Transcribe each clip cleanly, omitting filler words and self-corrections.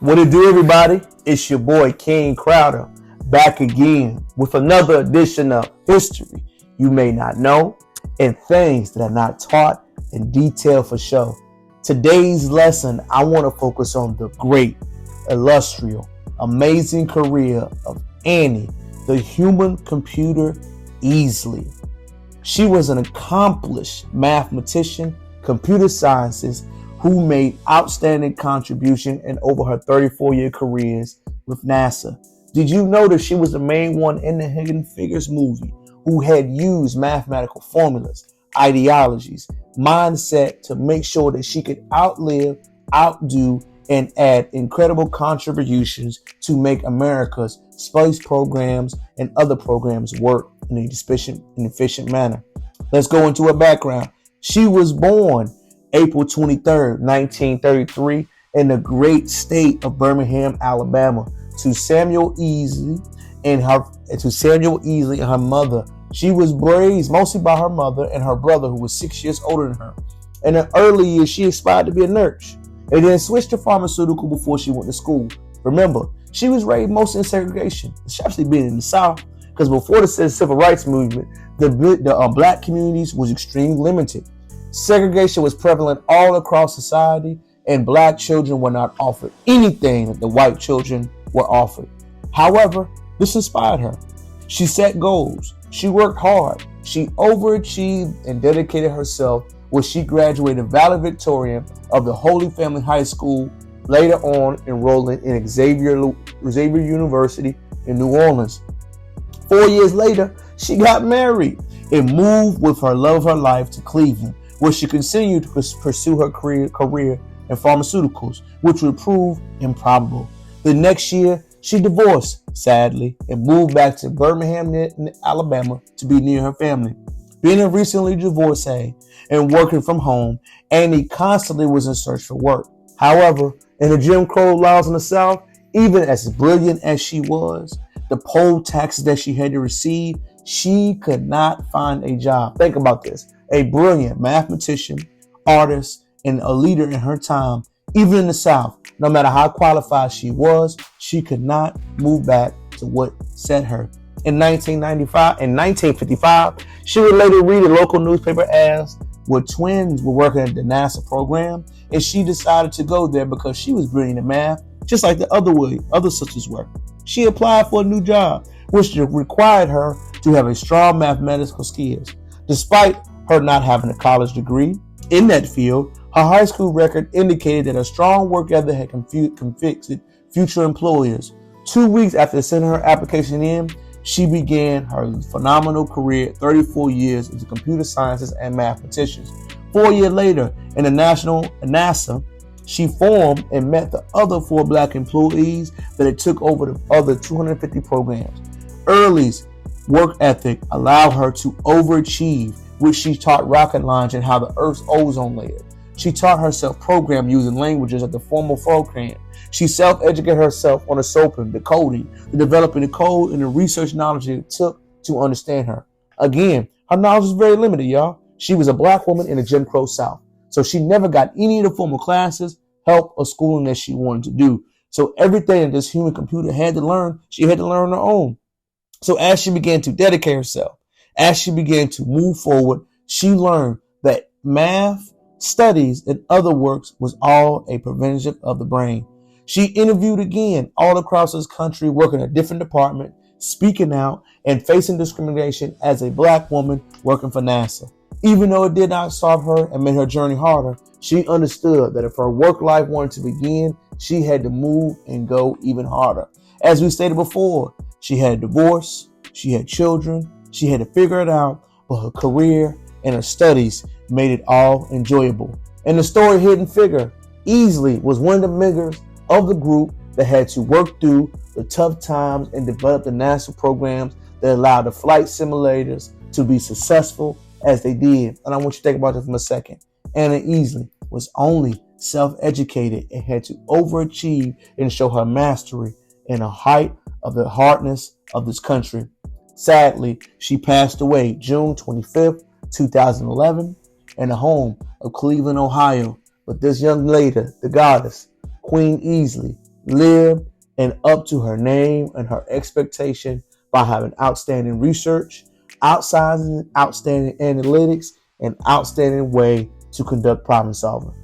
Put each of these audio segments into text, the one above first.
What it do, everybody? It's your boy King Crowder back again with another edition of History You May Not Know and Things That Are Not Taught in Detail for Show. Today's lesson, I want to focus on the great, illustrious, amazing career of Annie, the human computer Easley. She was an accomplished mathematician, computer scientist, who made outstanding contribution in over her 34-year careers with NASA. Did you notice she was the main one in the Hidden Figures movie who had used mathematical formulas, ideologies, mindset to make sure that she could outlive, outdo, and add incredible contributions to make America's space programs and other programs work in an efficient manner. Let's go into her background. She was born April 23rd, 1933, in the great state of Birmingham, Alabama, to Samuel Easley and her mother. She was raised mostly by her mother and her brother, who was 6 years older than her. In her early years, she aspired to be a nurse and then switched to pharmaceutical before she went to school. Remember, she was raised mostly in segregation, especially being in the South, because before the civil rights movement, the black communities was extremely limited. Segregation was prevalent all across society, and black children were not offered anything that the white children were offered. However, this inspired her. She set goals. She worked hard. She overachieved and dedicated herself, where she graduated valedictorian of the Holy Family High School, later on enrolling in Xavier University in New Orleans. 4 years later, she got married and moved with her love of her life to Cleveland, where she continued to pursue her career in pharmaceuticals, which would prove improbable. The next year, she divorced, sadly, and moved back to Birmingham, Alabama, to be near her family. Being a recently divorcee and working from home, Annie constantly was in search for work. However, in the Jim Crow laws in the South, even as brilliant as she was, the poll taxes that she had to receive, she could not find a job. Think about this. A brilliant mathematician, artist, and a leader in her time, even in the South, no matter how qualified she was, she could not move back to what set her. In 1955, she would later read a local newspaper ads where twins were working at the NASA program, and she decided to go there because she was brilliant in math, just like the other sisters were. She applied for a new job, which required her to have a strong mathematical skills. Despite her not having a college degree in that field, her high school record indicated that her strong work ethic had convicted future employers. 2 weeks after sending her application in, she began her phenomenal career at 34 years as a computer scientist and mathematician. 4 years later, in the NASA, she formed and met the other 4 black employees that it took over the other 250 programs. Early's work ethic allowed her to overachieve, which she taught rocket launch and how the Earth's ozone layer. She taught herself program using languages at the formal Fortran. She self-educated herself on the SOAPing, the coding, the developing the code, and the research knowledge it took to understand her. Again, her knowledge was very limited, y'all. She was a black woman in the Jim Crow South, so she never got any of the formal classes, help, or schooling that she wanted to do. So everything that this human computer had to learn, she had to learn on her own. So as she began to dedicate herself, as she began to move forward, she learned that math, studies, and other works was all a prevention of the brain. She interviewed again all across this country, working in a different department, speaking out, and facing discrimination as a black woman working for NASA. Even though it did not stop her and made her journey harder, she understood that if her work life wanted to begin, she had to move and go even harder. As we stated before, she had a divorce, she had children, she had to figure it out, but her career and her studies made it all enjoyable. In the story Hidden Figure, Easley was one of the members of the group that had to work through the tough times and develop the NASA programs that allowed the flight simulators to be successful as they did. And I want you to think about this for a second. Anna Easley was only self-educated and had to overachieve and show her mastery in the height of the hardness of this country. Sadly, she passed away June 25th, 2011, in the home of Cleveland, Ohio. But this young lady, the goddess, Queen Easley, lived and up to her name and her expectation by having outstanding research, outstanding analytics, and outstanding way to conduct problem solving.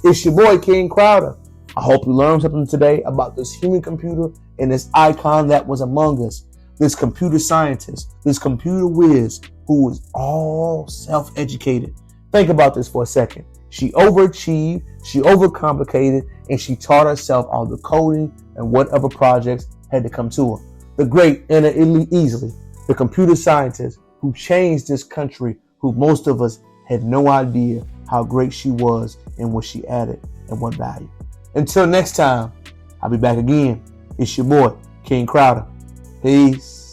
It's your boy, King Crowder. I hope you learned something today about this human computer and this icon that was among us, this computer scientist, this computer whiz who was all self-educated. Think about this for a second. She overachieved, she overcomplicated, and she taught herself all the coding and whatever projects had to come to her. The great Anna Easley, the computer scientist who changed this country, who most of us had no idea how great she was and what she added and what value. Until next time, I'll be back again. It's your boy, King Crowder. Peace.